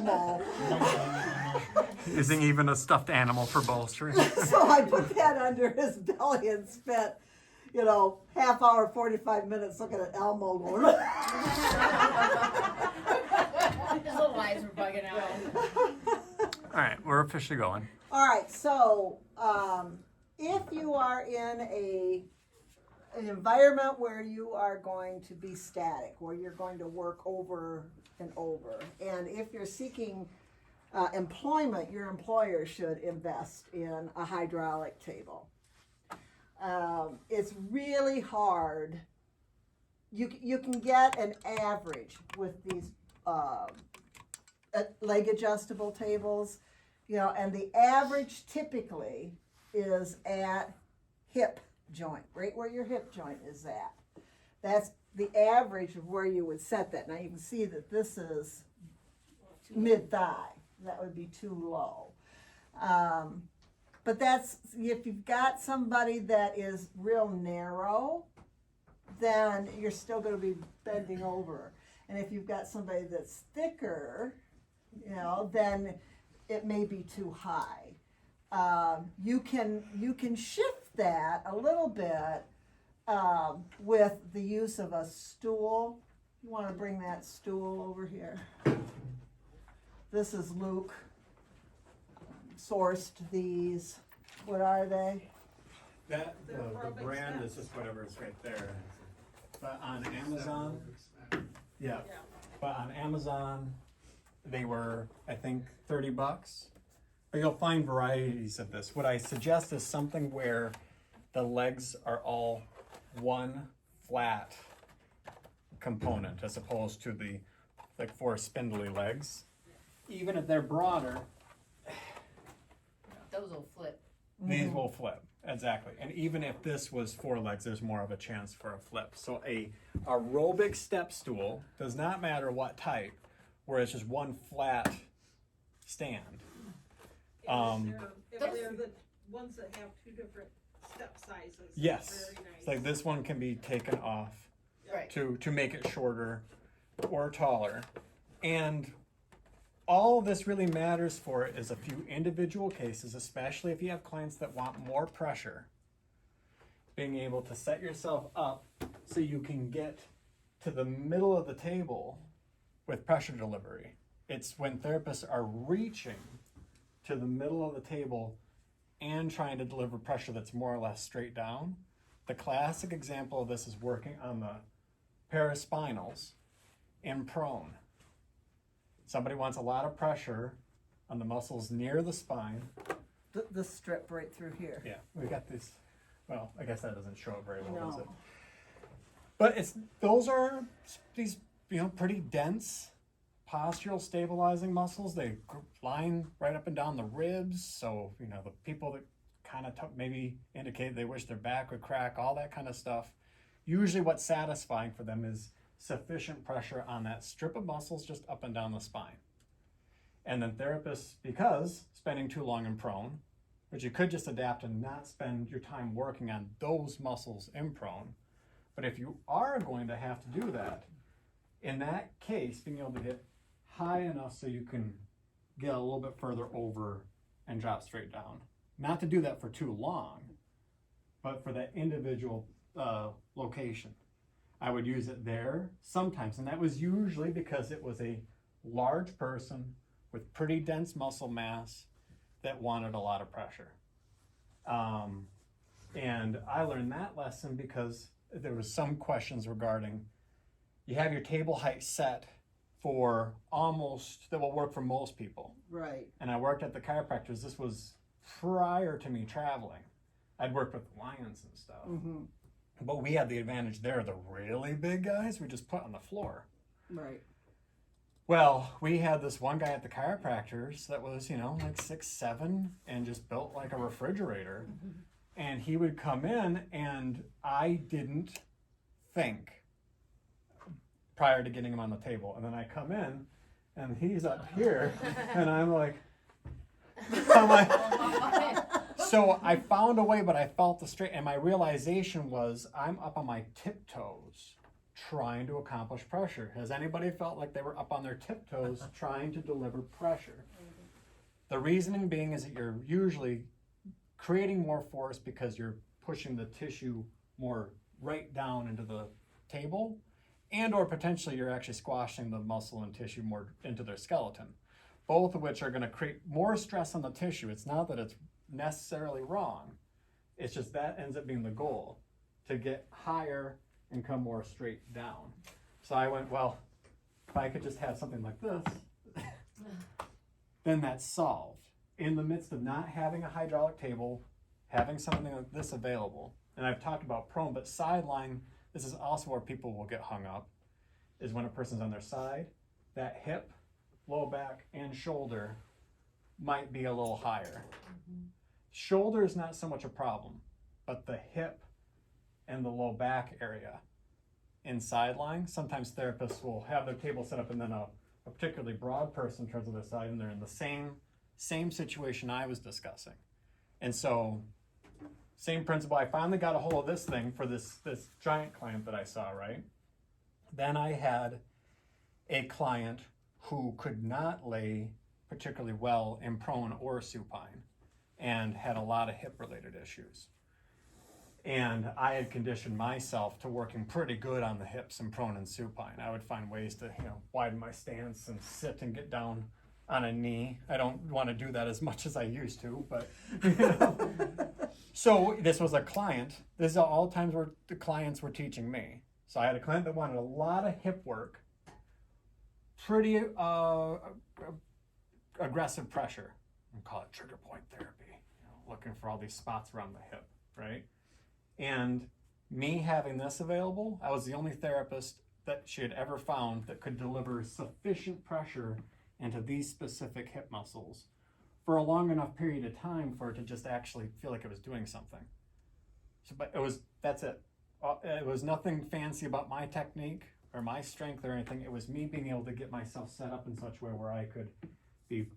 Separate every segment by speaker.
Speaker 1: Elmo.
Speaker 2: Using even a stuffed animal for bolstering.
Speaker 1: So I put that under his belly and spent, half hour, 45 minutes looking at Elmo going.
Speaker 3: His little eyes were bugging out.
Speaker 2: All right, we're officially going.
Speaker 1: All right, so if you are in an environment where you are going to be static, where you're going to work over and over, and if you're seeking employment, your employer should invest in a hydraulic table. It's really hard. You can get an average with these leg adjustable tables, and the average typically is at hip joint, right where your hip joint is at. That's the average of where you would set that. Now you can see that this is mid-thigh. That would be too low. But that's, if you've got somebody that is real narrow, then you're still going to be bending over. And if you've got somebody that's thicker, then it may be too high. You can shift that a little bit with the use of a stool. You want to bring that stool over here. This is Luke sourced these. What are they?
Speaker 2: That the brand is just whatever is right there. But on Amazon, But on Amazon, they were, I think, $30. But you'll find varieties of this. What I suggest is something where the legs are all one flat component, as opposed to the four spindly legs. Even if they're broader,
Speaker 3: Those will flip.
Speaker 2: these will flip. Exactly. And even if this was four legs, there's more of a chance for a flip. So a aerobic step stool does not matter what type, where it's just one flat stand.
Speaker 4: If they're the ones that have two different step sizes.
Speaker 2: Yes.
Speaker 4: Very nice.
Speaker 2: It's like this one can be taken off
Speaker 3: Right.
Speaker 2: to make it shorter or taller. And all this really matters for is a few individual cases, especially if you have clients that want more pressure. Being able to set yourself up so you can get to the middle of the table with pressure delivery. It's when therapists are reaching to the middle of the table and trying to deliver pressure that's more or less straight down. The classic example of this is working on the paraspinals in prone. Somebody wants a lot of pressure on the muscles near the spine.
Speaker 1: The strip right through here.
Speaker 2: Yeah, we got this. Well, I guess that doesn't show it very well, does
Speaker 1: No.
Speaker 2: it? But those are these pretty dense postural stabilizing muscles. They line right up and down the ribs. So the people that kind of maybe indicate they wish their back would crack, all that kind of stuff. Usually, what's satisfying for them is sufficient pressure on that strip of muscles just up and down the spine. And then therapists, because spending too long in prone, but you could just adapt and not spend your time working on those muscles in prone. But if you are going to have to do that, in that case, being able to get high enough so you can get a little bit further over and drop straight down. Not to do that for too long, but for that individual location. I would use it there sometimes, and that was usually because it was a large person with pretty dense muscle mass that wanted a lot of pressure. And I learned that lesson because there was some questions regarding, you have your table height set for that will work for most people.
Speaker 1: Right.
Speaker 2: And I worked at the chiropractors. This was prior to me traveling. I'd worked with lions and stuff.
Speaker 1: Mm-hmm.
Speaker 2: But we had the advantage there. The really big guys we just put on the floor.
Speaker 1: Right.
Speaker 2: Well, we had this one guy at the chiropractors that was, like 6'7", and just built like a refrigerator.
Speaker 1: Mm-hmm.
Speaker 2: And he would come in, and I didn't think prior to getting him on the table. And then I come in, and he's up here, and I'm like, so I found a way, but I felt the straight, and my realization was I'm up on my tiptoes trying to accomplish pressure. Has anybody felt like they were up on their tiptoes trying to deliver pressure? The reasoning being is that you're usually creating more force because you're pushing the tissue more right down into the table, and or potentially you're actually squashing the muscle and tissue more into their skeleton, both of which are going to create more stress on the tissue. It's not that it's necessarily wrong, it's just that ends up being the goal, to get higher and come more straight down. So I went, well, if I could just have something like this, then that's solved. In the midst of not having a hydraulic table, having something like this available, and I've talked about prone, but sideline, this is also where people will get hung up, is when a person's on their side, that hip, low back, and shoulder might be a little higher. Shoulder is not so much a problem, but the hip and the low back area in sideline, sometimes therapists will have their table set up and then a particularly broad person turns to their side and they're in the same situation I was discussing. And so, same principle, I finally got a hold of this thing for this giant client that I saw, right? Then I had a client who could not lay particularly well in prone or supine and had a lot of hip related issues. And I had conditioned myself to working pretty good on the hips and prone and supine. I would find ways to, widen my stance and sit and get down on a knee. I don't want to do that as much as I used to, but So this was a client. This is all times where the clients were teaching me. So I had a client that wanted a lot of hip work, pretty aggressive pressure. We call it trigger point therapy. Looking for all these spots around the hip, right? And me having this available, I was the only therapist that she had ever found that could deliver sufficient pressure into these specific hip muscles for a long enough period of time for it to just actually feel like it was doing something. So, but that's it. It was nothing fancy about my technique or my strength or anything. It was me being able to get myself set up in such a way where I could be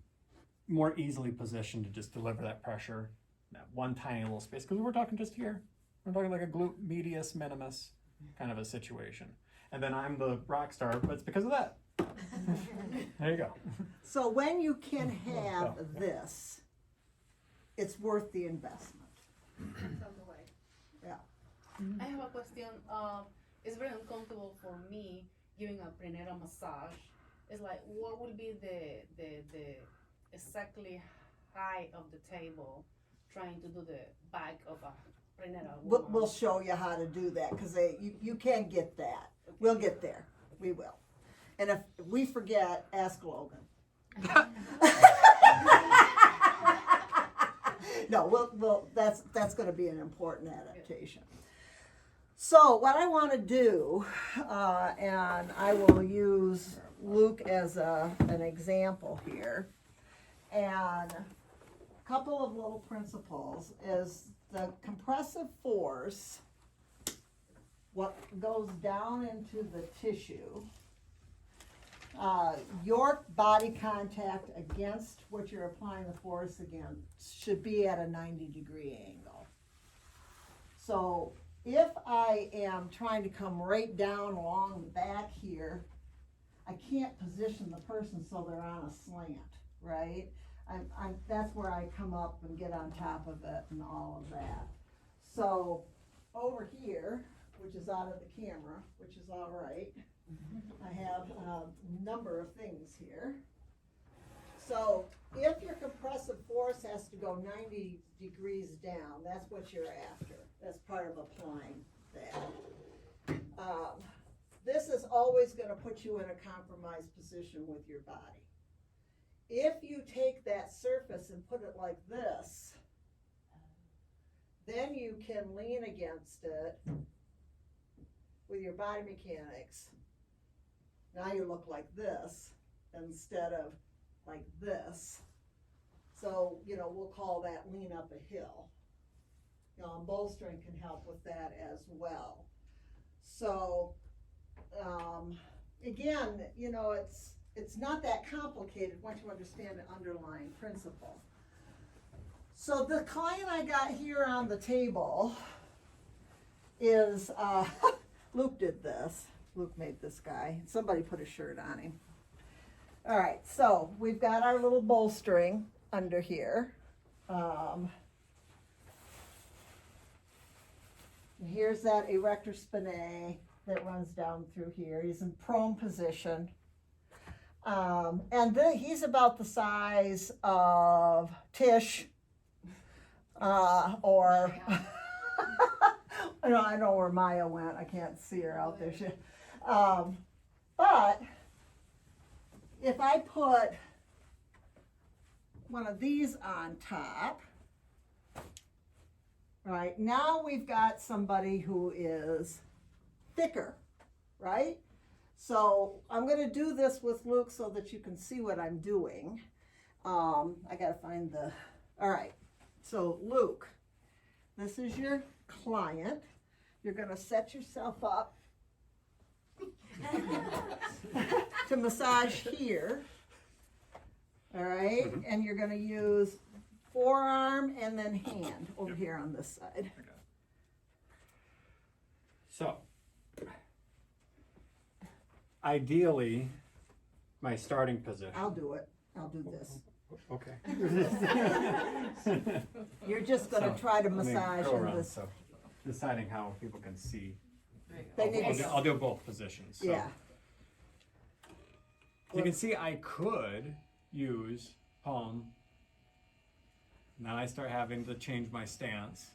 Speaker 2: more easily positioned to just deliver that pressure in that one tiny little space. Because we're talking just here. We're talking like a glute medius minimus kind of a situation. And then I'm the rock star, but it's because of that. There you go.
Speaker 1: So when you can have this, it's worth the investment.
Speaker 4: It's on the way.
Speaker 1: Yeah.
Speaker 3: I have a question. It's very uncomfortable for me giving a prenatal massage. It's like, what would be the exactly height of the table trying to do the back of a prenatal woman?
Speaker 1: We'll show you how to do that because you can get that.
Speaker 3: Okay.
Speaker 1: We'll get there. We will. And if we forget, ask Logan. No, that's going to be an important adaptation. So what I want to do, and I will use Luke as an example here, and a couple of little principles is the compressive force, what goes down into the tissue, your body contact against what you're applying the force against should be at a 90-degree angle. So if I am trying to come right down along the back here, I can't position the person so they're on a slant, right? That's where I come up and get on top of it and all of that. So over here, which is out of the camera, which is all right, I have a number of things here. So if your compressive force has to go 90 degrees down, that's what you're after. That's part of applying that. This is always going to put you in a compromised position with your body. If you take that surface and put it like this, then you can lean against it with your body mechanics. Now you look like this instead of like this. So, we'll call that lean up a hill. And bolstering can help with that as well. So, again, it's not that complicated once you understand the underlying principle. So the client I got here on the table is, Luke did this. Luke made this guy. Somebody put a shirt on him. All right, so we've got our little bolstering under here. Here's that erector spinae that runs down through here. He's in prone position. And then he's about the size of Tish, or I know where Maya went. I can't see her out there. But if I put one of these on top, right, now we've got somebody who is thicker, right? So I'm going to do this with Luke so that you can see what I'm doing. I got to find the, all right. So Luke, this is your client. You're going to set yourself up to massage here. All right.
Speaker 2: Mhm.
Speaker 1: And you're going to use forearm and then hand over here on this side.
Speaker 2: So, ideally, my starting position.
Speaker 1: I'll do it. I'll do this.
Speaker 2: Okay.
Speaker 1: You're just going to
Speaker 2: So,
Speaker 1: try to
Speaker 2: let me
Speaker 1: massage
Speaker 2: go
Speaker 1: in
Speaker 2: around,
Speaker 1: this.
Speaker 2: so deciding how people can see.
Speaker 1: They need to
Speaker 2: I'll do both positions. So.
Speaker 1: Yeah.
Speaker 2: You can see I could use palm. Now I start having to change my stance.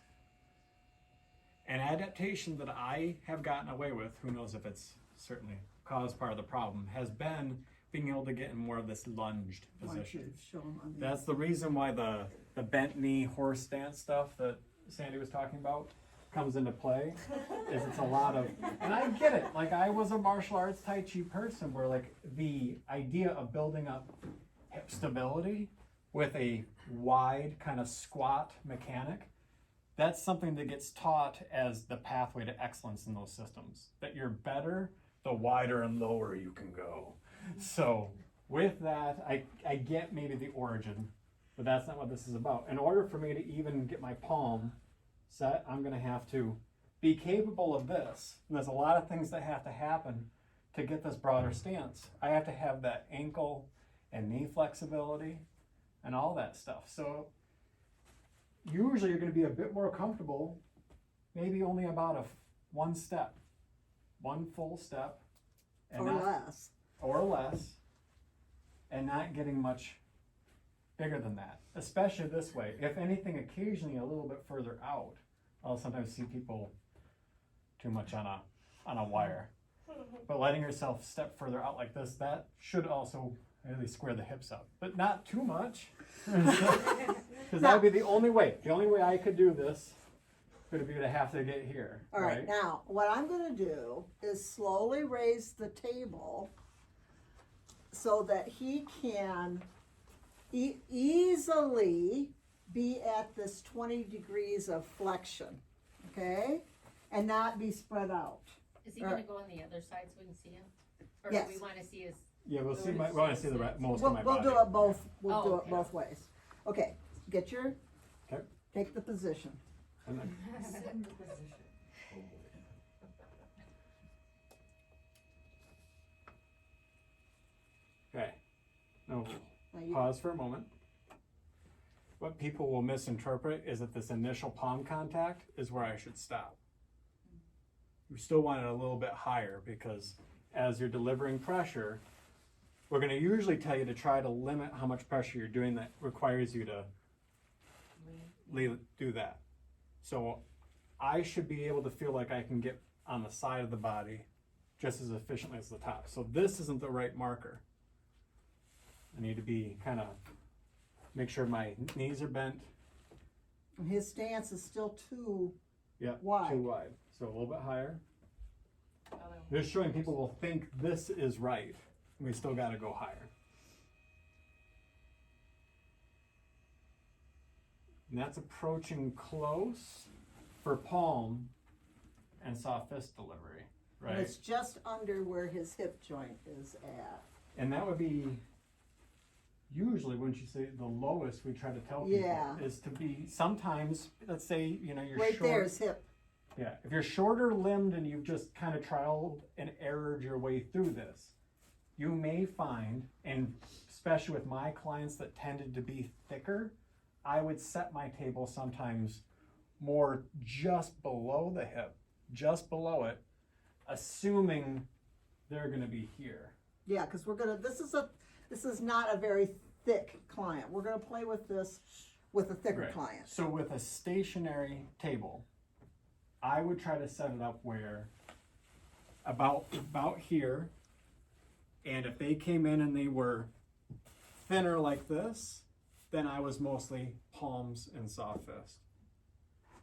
Speaker 2: An adaptation that I have gotten away with, who knows if it's certainly caused part of the problem, has been being able to get in more of this lunged
Speaker 1: Why don't you
Speaker 2: position.
Speaker 1: show 'em on the-
Speaker 2: That's the reason why the bent knee horse stance stuff that Sandy was talking about comes into play. Is it's a lot of, and I get it, like I was a martial arts Tai Chi person where like the idea of building up hip stability with a wide kind of squat mechanic, that's something that gets taught as the pathway to excellence in those systems. That you're better, the wider and lower you can go. So with that, I get maybe the origin, but that's not what this is about. In order for me to even get my palm set, I'm gonna have to be capable of this. And there's a lot of things that have to happen to get this broader stance. I have to have that ankle and knee flexibility and all that stuff. So usually you're gonna be a bit more comfortable, maybe only about one full step, and
Speaker 1: Or
Speaker 2: not,
Speaker 1: less.
Speaker 2: or less, and not getting much bigger than that, especially this way. If anything, occasionally a little bit further out, I'll sometimes see people too much on a wire. But letting yourself step further out like this, that should also really square the hips up, but not too much. Because that would be the only way. The only way I could do this would be to have to get here.
Speaker 1: All right, now what I'm going to do is slowly raise the table so that he can easily be at this 20 degrees of flexion, okay? And not be spread out.
Speaker 5: Is he gonna go on the other side so we can see him? Or
Speaker 1: Yes.
Speaker 5: do we wanna see his,
Speaker 2: Yeah, we'll see. We want to see the most
Speaker 1: We'll,
Speaker 2: of my
Speaker 1: we'll
Speaker 2: body.
Speaker 1: do it both. We'll
Speaker 5: Oh,
Speaker 1: do
Speaker 5: okay.
Speaker 1: it both ways. Okay, get your.
Speaker 2: Okay.
Speaker 1: Take the position.
Speaker 2: And then- Okay. Now
Speaker 1: Now you-
Speaker 2: pause for a moment. What people will misinterpret is that this initial palm contact is where I should stop. You still want it a little bit higher because as you're delivering pressure, we're going to usually tell you to try to limit how much pressure you're doing that requires you to do that. So I should be able to feel like I can get on the side of the body just as efficiently as the top. So this isn't the right marker. I need to be kind of, make sure my knees are bent.
Speaker 1: And his stance is still too.
Speaker 2: Yeah,
Speaker 1: Wide.
Speaker 2: too wide. So a little bit higher. Just showing people will think this is right. We still got to go higher. And that's approaching close for palm and soft fist delivery,
Speaker 1: And
Speaker 2: right?
Speaker 1: it's just under where his hip joint is at.
Speaker 2: And that would be usually, wouldn't you say, the lowest we try to tell people
Speaker 1: Yeah.
Speaker 2: is to be sometimes, let's say, you know, you're
Speaker 1: Right
Speaker 2: short.
Speaker 1: there is hip.
Speaker 2: Yeah, if you're shorter limbed and you've just kind of trialed and errored your way through this, you may find, and especially with my clients that tended to be thicker, I would set my table sometimes more just below the hip, just below it, assuming they're gonna be here.
Speaker 1: Yeah, because this is not a very thick client. We're gonna play with this with a thicker
Speaker 2: Right.
Speaker 1: client.
Speaker 2: So with a stationary table, I would try to set it up where about here, and if they came in and they were thinner like this, then I was mostly palms and soft fist.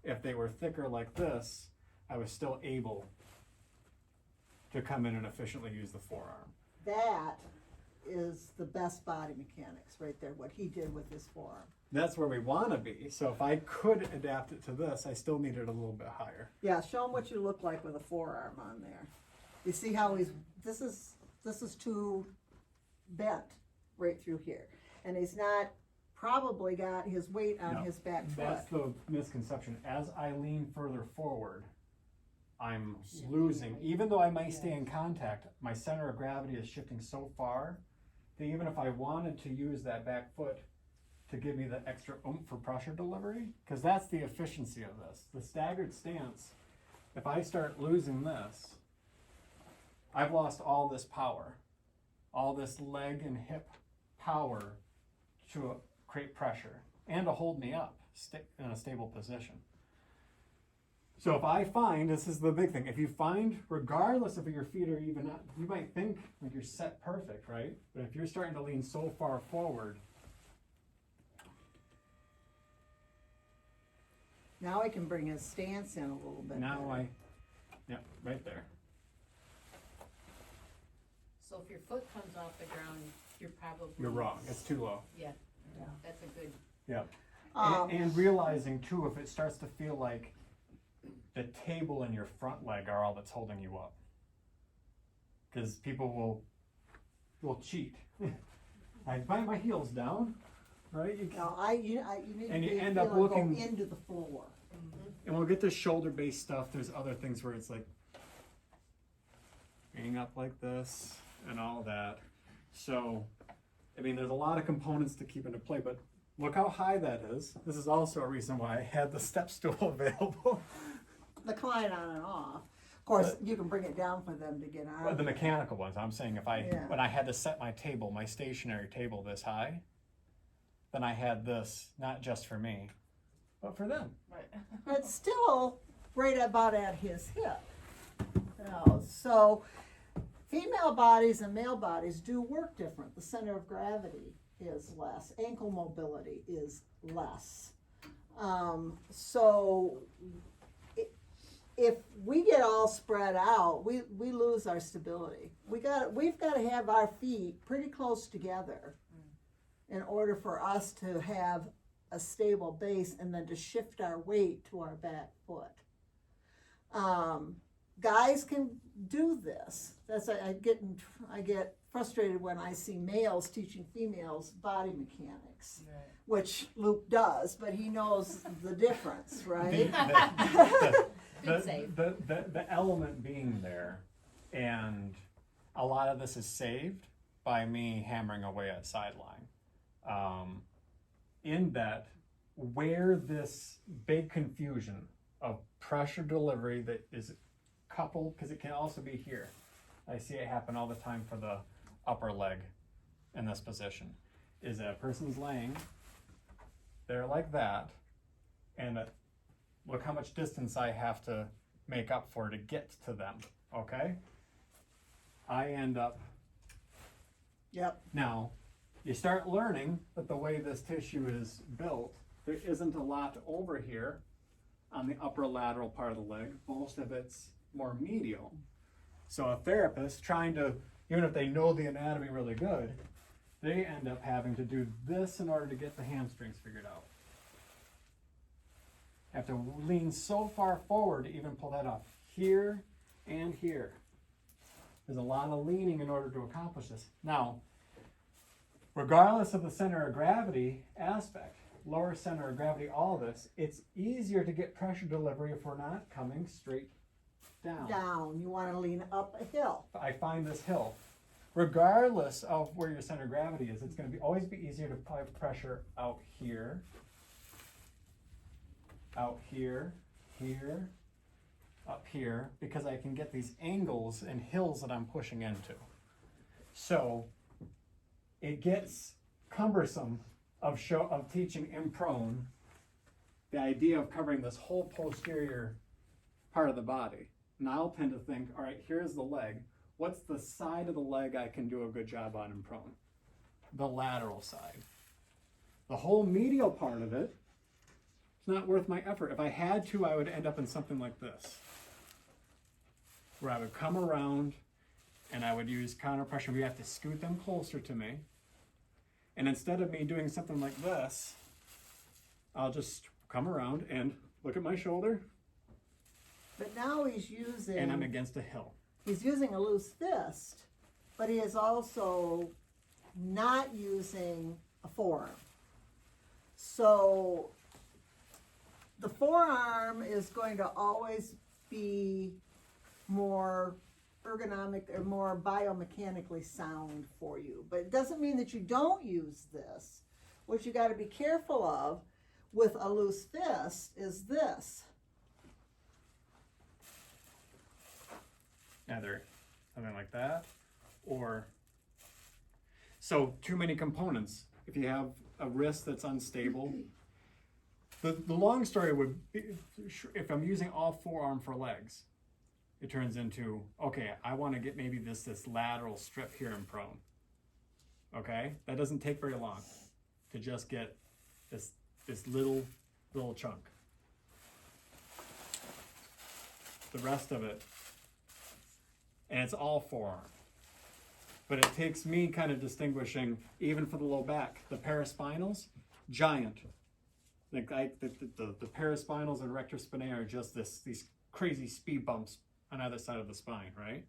Speaker 2: If they were thicker like this, I was still able to come in and efficiently use the forearm.
Speaker 1: That is the best body mechanics right there, what he did with his forearm.
Speaker 2: That's where we want to be. So if I could adapt it to this, I still need it a little bit higher.
Speaker 1: Yeah, show him what you look like with a forearm on there. You see how this is too bent right through here. And he's not probably got his weight on
Speaker 2: No,
Speaker 1: his back foot.
Speaker 2: That's the misconception. As I lean further forward, I'm losing. Even though I may stay in contact, my center of gravity is shifting so far that even if I wanted to use that back foot to give me the extra oomph for pressure delivery, because that's the efficiency of this. The staggered stance, if I start losing this, I've lost all this power, all this leg and hip power to create pressure and to hold me up in a stable position. So if I find, this is the big thing, if you find, regardless if your feet are even up, you might think like you're set perfect, right? But if you're starting to lean so far forward,
Speaker 1: Now I can bring his stance in a little bit.
Speaker 2: now yeah, right there.
Speaker 5: So if your foot comes off the ground, you're probably.
Speaker 2: You're wrong, it's too low.
Speaker 5: Yeah,
Speaker 1: Yeah.
Speaker 5: that's a good,
Speaker 2: Yeah.
Speaker 1: Um,
Speaker 2: And realizing too, if it starts to feel like the table and your front leg are all that's holding you up. Because people will cheat. I find my heels down, right?
Speaker 1: No, you need
Speaker 2: And
Speaker 1: to
Speaker 2: you
Speaker 1: be
Speaker 2: end up
Speaker 1: feeling
Speaker 2: looking-
Speaker 1: go into the floor.
Speaker 2: And we'll get to shoulder-based stuff. There's other things where it's like being up like this and all that. So, I mean, there's a lot of components to keep into play, but look how high that is. This is also a reason why I had the step stool available.
Speaker 1: The client on and off. Of course, you can bring it down for them to get on.
Speaker 2: The mechanical ones, I'm saying
Speaker 1: Yeah.
Speaker 2: when I had to set my table, my stationary table this high, then I had this, not just for me, but for them.
Speaker 3: Right.
Speaker 1: But still right about at his hip. So female bodies and male bodies do work different. The center of gravity is less. Ankle mobility is less. So if we get all spread out, we lose our stability. We've got to have our feet pretty close together in order for us to have a stable base and then to shift our weight to our back foot. Guys can do this. That's I get frustrated when I see males teaching females body mechanics, which Luke does, but he knows the difference, right?
Speaker 5: Good save.
Speaker 2: The element being there, and a lot of this is saved by me hammering away at Sideline. In that, where this big confusion of pressure delivery that is coupled, because it can also be here. I see it happen all the time for the upper leg in this position, is that a person's laying there like that, and look how much distance I have to make up for to get to them, okay? I end up,
Speaker 1: Yep.
Speaker 2: now, you start learning that the way this tissue is built, there isn't a lot over here on the upper lateral part of the leg. Most of it's more medial. So a therapist trying to, even if they know the anatomy really good, they end up having to do this in order to get the hamstrings figured out. Have to lean so far forward to even pull that off. Here and here. There's a lot of leaning in order to accomplish this. Now, regardless of the center of gravity aspect, lower center of gravity, all of this, it's easier to get pressure delivery if we're not coming straight down.
Speaker 1: Down, you wanna lean up a hill.
Speaker 2: I find this hill, regardless of where your center of gravity is, it's going to always be easier to apply pressure out here, here, up here, because I can get these angles and hills that I'm pushing into. So it gets cumbersome of teaching in prone the idea of covering this whole posterior part of the body. And I'll tend to think, all right, here's the leg. What's the side of the leg I can do a good job on in prone? The lateral side. The whole medial part of it, it's not worth my effort. If I had to, I would end up in something like this, where I would come around and I would use counter pressure. We have to scoot them closer to me. And instead of me doing something like this, I'll just come around and look at my shoulder,
Speaker 1: But now he's using.
Speaker 2: and I'm against a hill.
Speaker 1: He's using a loose fist, but he is also not using a forearm. So the forearm is going to always be more ergonomic or more biomechanically sound for you. But it doesn't mean that you don't use this. What you got to be careful of with a loose fist is this.
Speaker 2: Either something like that, or so too many components. If you have a wrist that's unstable, the long story would be, if I'm using all forearm for legs, it turns into, okay, I want to get maybe this lateral strip here in prone. Okay, that doesn't take very long to just get this little chunk. The rest of it, and it's all forearm. But it takes me kind of distinguishing, even for the low back, the paraspinals, giant. Like the paraspinals and rector spinae are just these crazy speed bumps on either side of the spine, right?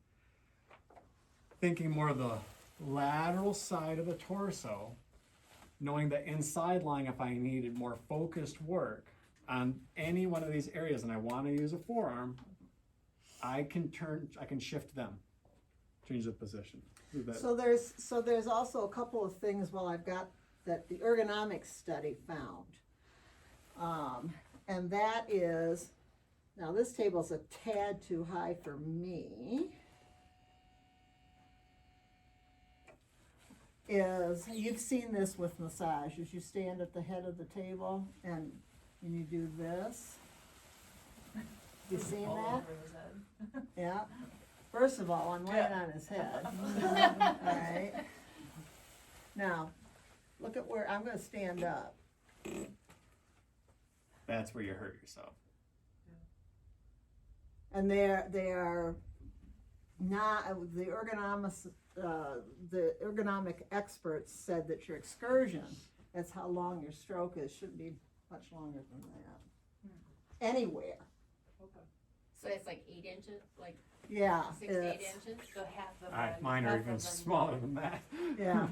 Speaker 2: Thinking more of the lateral side of the torso, knowing that in Sideline, if I needed more focused work on any one of these areas and I want to use a forearm, I can shift them, change the position.
Speaker 1: So there's also a couple of things I've got that the Ergonomics study found. And that is, now this table's a tad too high for me. Is, you've seen this with massage, as you stand at the head of the table and you do this. You seen
Speaker 5: All
Speaker 1: that?
Speaker 5: over his head.
Speaker 1: Yeah. First of all, I'm laying on his head. All right. Now, look at where I'm going to stand up.
Speaker 2: That's where you hurt yourself.
Speaker 1: And they are not the ergonomic experts said that your excursion, that's how long your stroke is, shouldn't be much longer than that. Anywhere.
Speaker 5: So it's like 8 inches, like
Speaker 1: Yeah.
Speaker 5: 6 to 8
Speaker 1: it's-
Speaker 5: inches? So half of
Speaker 2: Mine are even smaller than that.
Speaker 1: Yeah.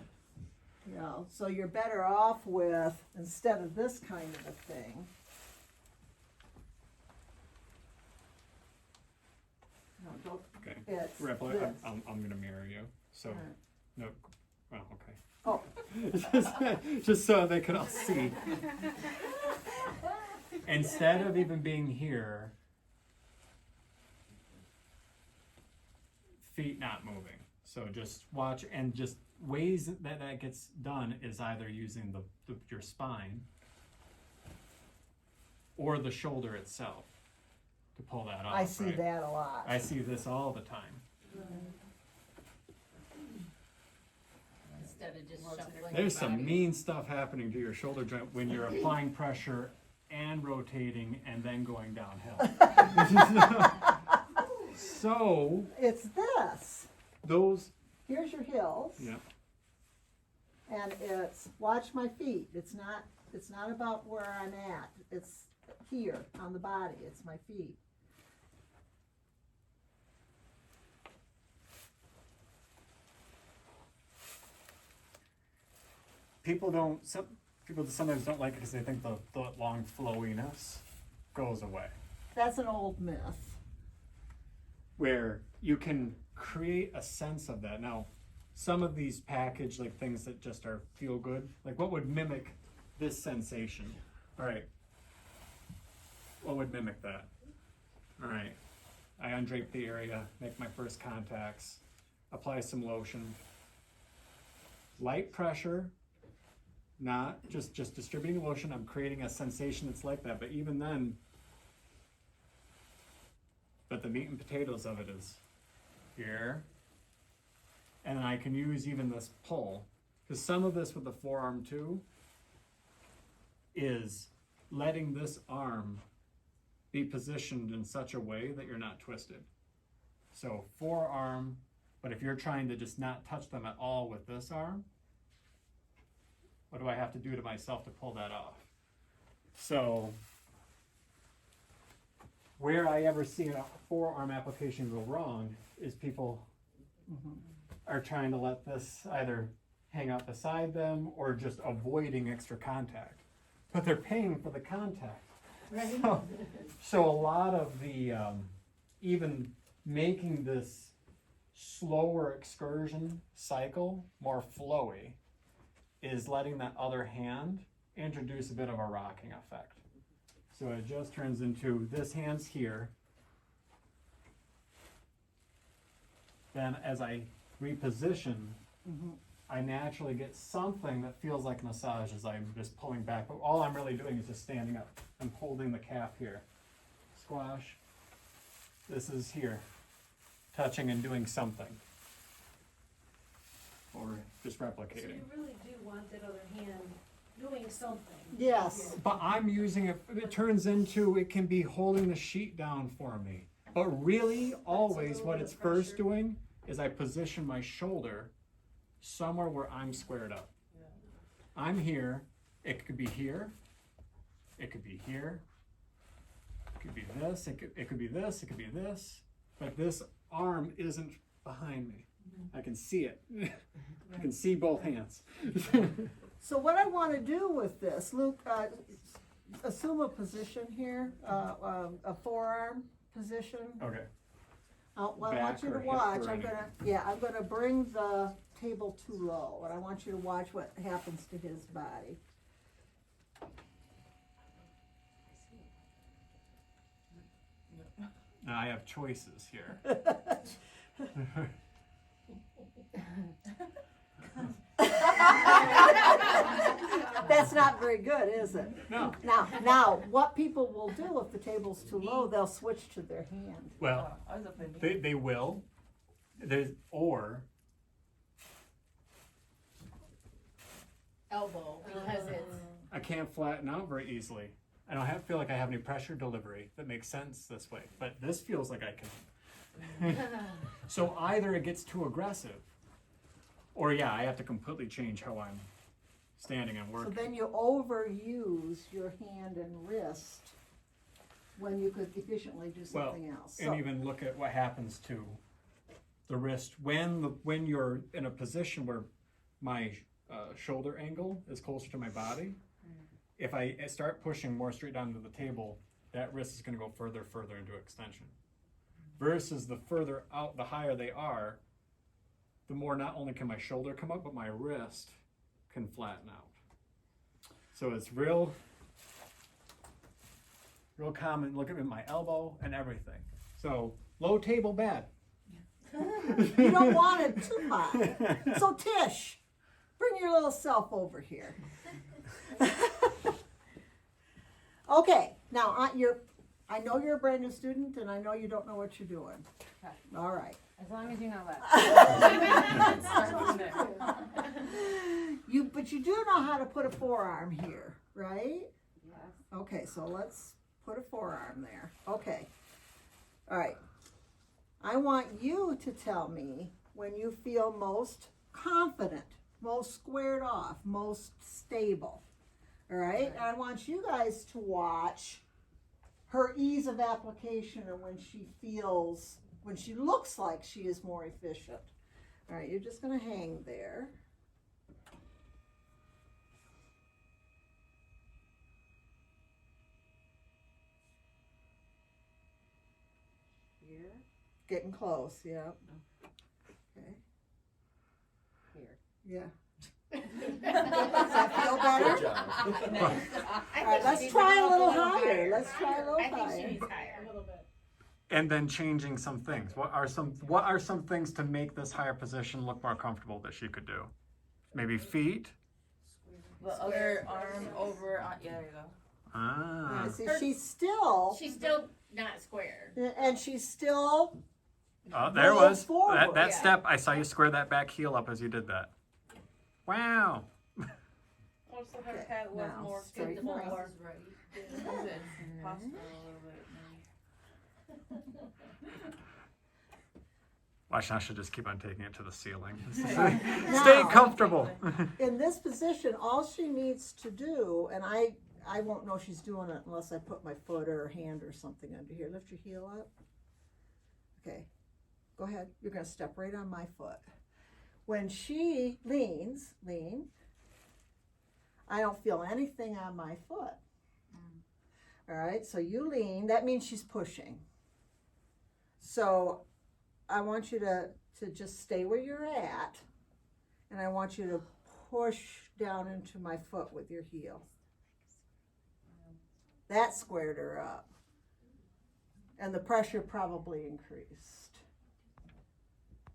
Speaker 1: You know, so you're better off with, instead of this kind of a thing. No, don't,
Speaker 2: Okay.
Speaker 1: it's
Speaker 2: Ripple,
Speaker 1: this.
Speaker 2: I'm gonna mirror you. So,
Speaker 1: Alright.
Speaker 2: no, well, okay.
Speaker 1: Oh,
Speaker 2: just so they could all see. Instead of even being here, feet not moving. So just watch, and just ways that gets done is either using your spine or the shoulder itself to pull that off.
Speaker 1: I see
Speaker 2: right?
Speaker 1: that a lot.
Speaker 2: I see this all the time.
Speaker 5: Instead of just shuffling.
Speaker 2: There's
Speaker 5: your
Speaker 2: some
Speaker 5: body.
Speaker 2: mean stuff happening to your shoulder joint when you're applying pressure and rotating and then going downhill. So
Speaker 1: It's this.
Speaker 2: those,
Speaker 1: Here's your hills.
Speaker 2: yeah,
Speaker 1: And it's, watch my feet. It's not about where I'm at. It's here on the body. It's my feet.
Speaker 2: people don't. Some people sometimes don't like it because they think the long flowiness goes away.
Speaker 1: That's an old myth.
Speaker 2: Where you can create a sense of that. Now, some of these package like things that just are feel good, like what would mimic this sensation? All right. What would mimic that? All right. I undrape the area, make my first contacts, apply some lotion. Light pressure, not just distributing lotion. I'm creating a sensation that's like that, but even then, but the meat and potatoes of it is here. And then I can use even this pull, because some of this with the forearm too is letting this arm be positioned in such a way that you're not twisted. So forearm, but if you're trying to just not touch them at all with this arm, what do I have to do to myself to pull that off? So where I ever see a forearm application go wrong is people are trying to let this either hang out beside them or just avoiding extra contact. But they're paying for the contact. So a lot of the, even making this slower excursion cycle more flowy is letting that other hand introduce a bit of a rocking effect. So it just turns into this hand's here. Then as I reposition, I naturally get something that feels like massage as I'm just pulling back. But all I'm really doing is just standing up. I'm holding the calf here. Squash. This is here. Touching and doing something. Or just
Speaker 5: So
Speaker 2: replicating.
Speaker 5: you really do want that other hand doing something.
Speaker 1: Yes.
Speaker 2: But I'm using it, it turns into, it can be holding the sheet down for me. But really, always,
Speaker 5: little
Speaker 2: what
Speaker 5: bit
Speaker 2: it's
Speaker 5: of
Speaker 2: first
Speaker 5: pressure.
Speaker 2: doing is I position my shoulder somewhere where I'm squared up. I'm here, it could be here, it could be here, it could be this, it could be this, it could be this, but this arm isn't behind me. I can see it. I can see both hands.
Speaker 1: So what I want to do with this, Luke, assume a position here, a forearm position.
Speaker 2: Okay.
Speaker 1: Well, I
Speaker 2: Back
Speaker 1: want you to
Speaker 2: or hip
Speaker 1: watch.
Speaker 2: or anything?
Speaker 1: I'm gonna bring the table too low, and I want you to watch what happens to his body.
Speaker 2: Now I have choices here.
Speaker 1: That's not very good, is it?
Speaker 2: No.
Speaker 1: Now, what people will do if the table's too low, they'll switch to their hand.
Speaker 2: Well, they will. There's or
Speaker 3: Elbow, because it's,
Speaker 2: I can't flatten out very easily. I don't feel like I have any pressure delivery that makes sense this way. But this feels like I can. So either it gets too aggressive, or yeah, I have to completely change how I'm standing and
Speaker 1: So
Speaker 2: working.
Speaker 1: then you overuse your hand and wrist when you could efficiently do
Speaker 2: Well,
Speaker 1: something else.
Speaker 2: and even look at what happens to the wrist when you're in a position where my shoulder angle is closer to my body. If I start pushing more straight down to the table, that wrist is going to go further into extension. Versus the further out, the higher they are, the more not only can my shoulder come up, but my wrist can flatten out. So it's real common. Look at my elbow and everything. So low table, bad.
Speaker 1: You don't want it too high. So Tish, bring your little self over here. Okay, now I know you're a brand new student, and I know you don't know what you're doing.
Speaker 5: Okay.
Speaker 1: All right.
Speaker 5: As long as you know that. Start from there.
Speaker 1: But you do know how to put a forearm here, right?
Speaker 5: Yes.
Speaker 1: Okay, so let's put a forearm there. Okay. All right. I want you to tell me when you feel most confident, most squared off, most stable. All right? And I want you guys to watch her ease of application and when she looks like she is more efficient. All right, you're just going to hang there. Getting close, yeah. Okay.
Speaker 5: Here.
Speaker 1: Yeah. Does that feel better?
Speaker 6: Good job.
Speaker 1: All right, let's try a little higher. Let's try a little
Speaker 5: I think she
Speaker 1: higher.
Speaker 5: needs
Speaker 4: A
Speaker 5: higher.
Speaker 4: little bit.
Speaker 2: And then changing some things. What are some things to make this higher position look more comfortable that she could do? Maybe feet.
Speaker 7: The other arm over on, yeah, there you go.
Speaker 2: Ah.
Speaker 1: See, she's still,
Speaker 5: She's still not square.
Speaker 1: and she's still,
Speaker 2: Oh, there
Speaker 1: roll
Speaker 2: was
Speaker 1: forward.
Speaker 2: that
Speaker 5: Yeah.
Speaker 2: step. I saw you square that back heel up as you did that. Wow.
Speaker 3: Also, her
Speaker 1: Okay,
Speaker 3: head was
Speaker 1: now
Speaker 3: more
Speaker 1: straighten
Speaker 3: tilted
Speaker 1: up.
Speaker 3: forward.
Speaker 2: Watch, I should just keep on taking it to the ceiling. Stay
Speaker 1: Now-
Speaker 2: comfortable.
Speaker 1: in this position, all she needs to do, and I won't know she's doing it unless I put my foot or hand or something under here. Lift your heel up. Okay, go ahead. You're gonna step right on my foot. When she leans, lean. I don't feel anything on my foot. All right, so you lean, that means she's pushing. So I want you to just stay where you're at, and I want you to push down into my foot with your heel. That squared her up. And the pressure probably increased.